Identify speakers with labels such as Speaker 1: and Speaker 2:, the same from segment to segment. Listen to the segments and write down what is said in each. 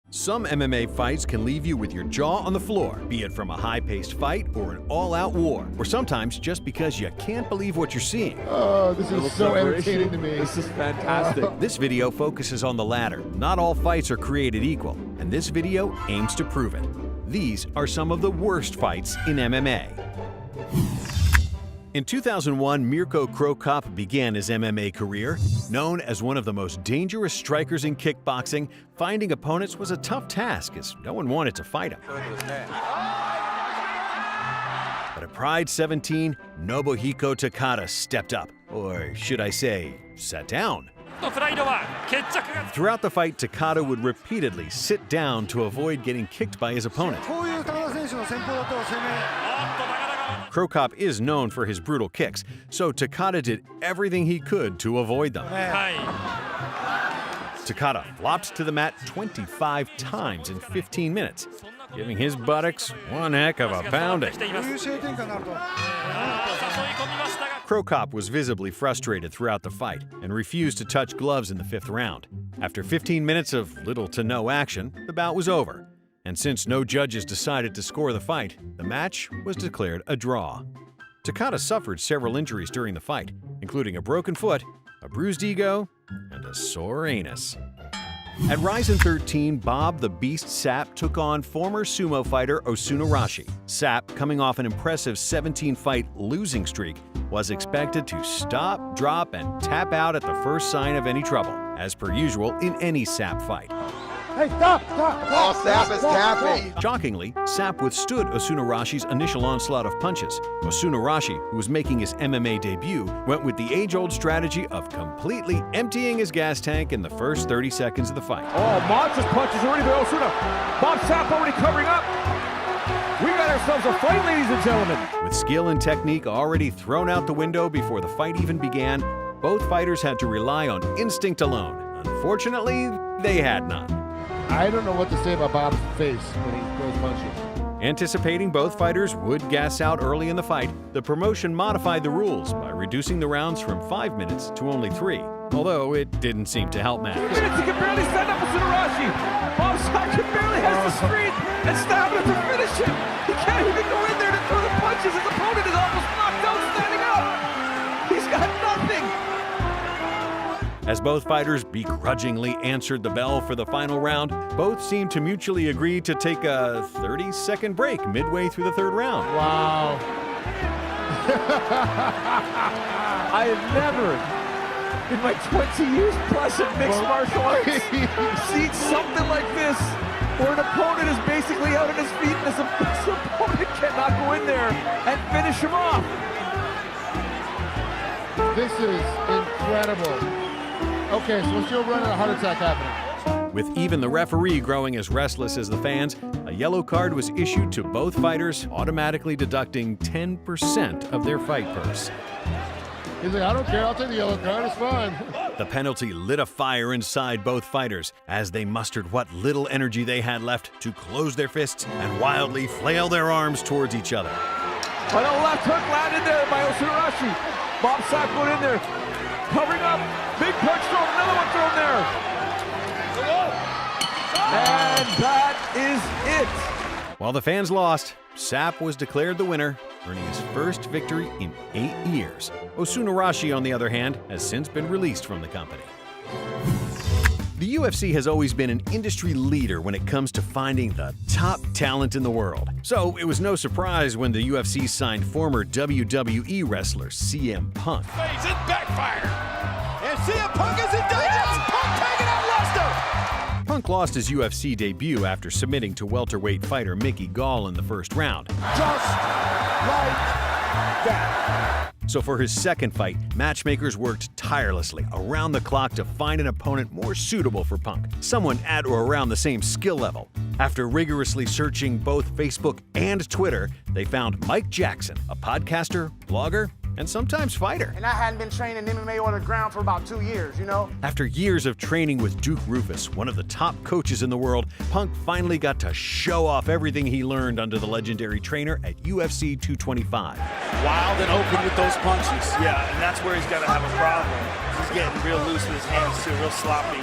Speaker 1: Some MMA fights can leave you with your jaw on the floor, be it from a high-paced fight or an all-out war, or sometimes just because you can't believe what you're seeing.
Speaker 2: Oh, this is so entertaining to me.
Speaker 3: This is fantastic.
Speaker 1: This video focuses on the latter. Not all fights are created equal, and this video aims to prove it. These are some of the worst fights in MMA. In 2001, Mirko Cro Cop began his MMA career. Known as one of the most dangerous strikers in kickboxing, finding opponents was a tough task as no one wanted to fight him. But at Pride 17, Nobuhiko Takada stepped up, or should I say, sat down. Throughout the fight, Takada would repeatedly sit down to avoid getting kicked by his opponent. Cro Cop is known for his brutal kicks, so Takada did everything he could to avoid them. Takada flopped to the mat 25 times in 15 minutes, giving his buttocks one heck of a pounding. Cro Cop was visibly frustrated throughout the fight and refused to touch gloves in the 5th round. After 15 minutes of little to no action, the bout was over. And since no judges decided to score the fight, the match was declared a draw. Takada suffered several injuries during the fight, including a broken foot, a bruised ego, and a sore anus. At Rizin 13, Bob the Beast Sapp took on former sumo fighter Osunarashi. Sapp, coming off an impressive 17-fight losing streak, was expected to stop, drop, and tap out at the first sign of any trouble, as per usual in any Sapp fight.
Speaker 2: Hey, stop!
Speaker 4: Oh, Sapp is tapping.
Speaker 1: Shockingly, Sapp withstood Osunarashi's initial onslaught of punches. Osunarashi, who was making his MMA debut, went with the age-old strategy of completely emptying his gas tank in the first 30 seconds of the fight.
Speaker 3: Oh, monstrous punches already by Osuna. Bob Sapp already covering up. We got ourselves a fight, ladies and gentlemen.
Speaker 1: With skill and technique already thrown out the window before the fight even began, both fighters had to rely on instinct alone. Unfortunately, they had none.
Speaker 2: I don't know what to say about Bob's face when he throws punches.
Speaker 1: Anticipating both fighters would gas out early in the fight, the promotion modified the rules by reducing the rounds from 5 minutes to only 3, although it didn't seem to help matters.
Speaker 3: 3 minutes, he can barely stand up Osunarashi. Bob Sapp barely has the strength and stamina to finish him. He can't even go in there to throw the punches. His opponent is almost knocked out standing up. He's got nothing.
Speaker 1: As both fighters begrudgingly answered the bell for the final round, both seemed to mutually agree to take a 30-second break midway through the 3rd round.
Speaker 2: Wow.
Speaker 3: I have never, in my 20 years plus of mixed martial arts, seen something like this, where an opponent is basically out on his feet and his opponent cannot go in there and finish him off.
Speaker 2: This is incredible. Okay, so what's your run and a heart attack happening?
Speaker 1: With even the referee growing as restless as the fans, a yellow card was issued to both fighters, automatically deducting 10% of their fight purse.
Speaker 2: He's like, I don't care, I'll take the yellow card, it's fine.
Speaker 1: The penalty lit a fire inside both fighters as they mustered what little energy they had left to close their fists and wildly flail their arms towards each other.
Speaker 3: But a left hook landed there by Osunarashi. Bob Sapp went in there, covering up. Big punch thrown, another one thrown there. And that is it.
Speaker 1: While the fans lost, Sapp was declared the winner, earning his first victory in 8 years. Osunarashi, on the other hand, has since been released from the company. The UFC has always been an industry leader when it comes to finding the top talent in the world. So it was no surprise when the UFC signed former WWE wrestler CM Punk.
Speaker 4: It backfired. And CM Punk is in danger. Punk taking out Lesnar.
Speaker 1: Punk lost his UFC debut after submitting to welterweight fighter Mickey Gall in the 1st round.
Speaker 4: Just like that.
Speaker 1: So for his 2nd fight, matchmakers worked tirelessly around the clock to find an opponent more suitable for Punk, someone at or around the same skill level. After rigorously searching both Facebook and Twitter, they found Mike Jackson, a podcaster, blogger, and sometimes fighter.
Speaker 5: And I hadn't been training MMA on the ground for about 2 years, you know?
Speaker 1: After years of training with Duke Rufus, one of the top coaches in the world, Punk finally got to show off everything he learned under the legendary trainer at UFC 225.
Speaker 6: Wild and open with those punches. Yeah, and that's where he's got to have a problem. He's getting real loose with his hands too, real sloppy.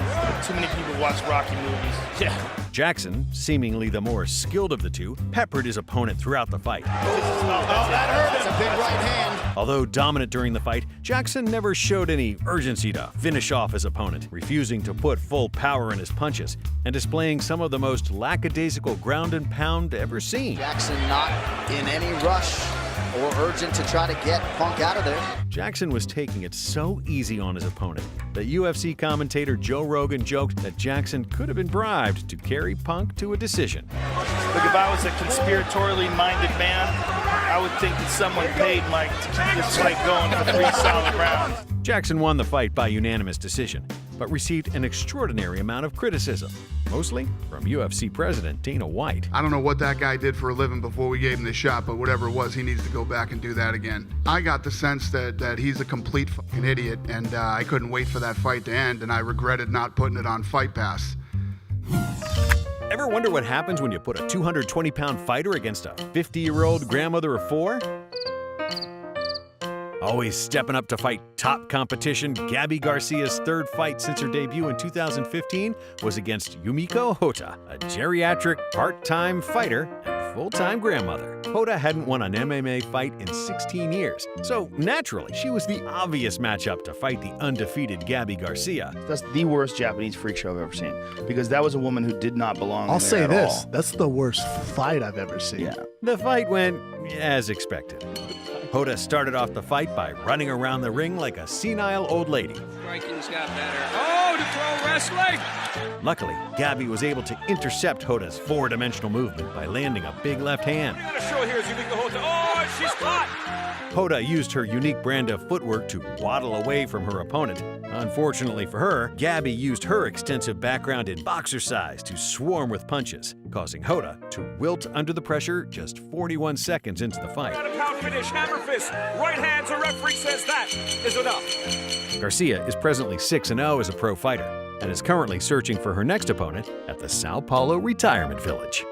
Speaker 6: Too many people watch Rocky movies. Yeah.
Speaker 1: Jackson, seemingly the more skilled of the two, peppered his opponent throughout the fight.
Speaker 4: Oh, that hurt him. That's a big right hand.
Speaker 1: Although dominant during the fight, Jackson never showed any urgency to finish off his opponent, refusing to put full power in his punches and displaying some of the most lackadaisical ground and pound ever seen.
Speaker 7: Jackson not in any rush or urgent to try to get Punk out of there.
Speaker 1: Jackson was taking it so easy on his opponent that UFC commentator Joe Rogan joked that Jackson could have been bribed to carry Punk to a decision.
Speaker 8: Look, if I was a conspiratorially minded man, I would think that someone paid Mike to keep this fight going for 3 solid rounds.
Speaker 1: Jackson won the fight by unanimous decision, but received an extraordinary amount of criticism, mostly from UFC president Dana White.
Speaker 9: I don't know what that guy did for a living before we gave him this shot, but whatever it was, he needs to go back and do that again. I got the sense that he's a complete fucking idiot, and I couldn't wait for that fight to end, and I regretted not putting it on Fight Pass.
Speaker 1: Ever wonder what happens when you put a 220-pound fighter against a 50-year-old grandmother of 4? Always stepping up to fight top competition, Gabby Garcia's third fight since her debut in 2015 was against Yumiko Hotta, a geriatric part-time fighter and full-time grandmother. Hotta hadn't won an MMA fight in 16 years, so naturally she was the obvious matchup to fight the undefeated Gabby Garcia.
Speaker 10: That's the worst Japanese freak show I've ever seen, because that was a woman who did not belong
Speaker 11: I'll
Speaker 10: there
Speaker 11: say
Speaker 10: at
Speaker 11: this,
Speaker 10: all.
Speaker 11: that's the worst fight I've ever seen.
Speaker 10: Yeah.
Speaker 1: The fight went as expected. Hotta started off the fight by running around the ring like a senile old lady.
Speaker 12: Striking's got better. Oh, to throw wrestling!
Speaker 1: Luckily, Gabby was able to intercept Hotta's 4-dimensional movement by landing a big left hand.
Speaker 12: What we gotta show here is Yumiko Hotta. Oh, she's caught!
Speaker 1: Hotta used her unique brand of footwork to waddle away from her opponent. Unfortunately for her, Gabby used her extensive background in boxercise to swarm with punches, causing Hotta to wilt under the pressure just 41 seconds into the fight.
Speaker 12: Got a pound finish, hammer fist, right hand, so referee says that is enough.
Speaker 1: Garcia is presently 6-0 as a pro fighter and is currently searching for her next opponent at the Sao Paulo Retirement Village.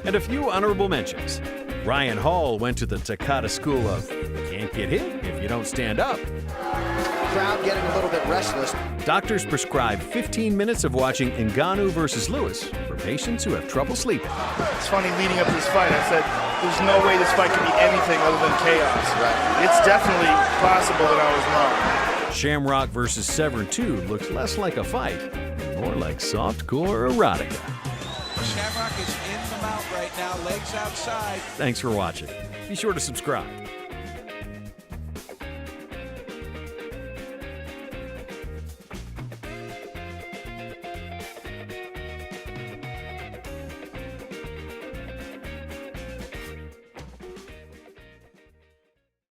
Speaker 1: And a few honorable mentions. Ryan Hall went to the Takata school of can't get hit if you don't stand up.
Speaker 7: Crowd getting a little bit restless.
Speaker 1: Doctors prescribe 15 minutes of watching Ngannou versus Lewis for patients who have trouble sleeping.
Speaker 8: It's funny, leading up to this fight, I said, there's no way this fight can be anything other than chaos. Right. It's definitely possible that I was wrong.
Speaker 1: Shamrock versus Severn 2 looks less like a fight, more like softcore erotica.
Speaker 4: Shamrock is in the mount right now, legs outside.
Speaker 1: Thanks for watching. Be sure to subscribe.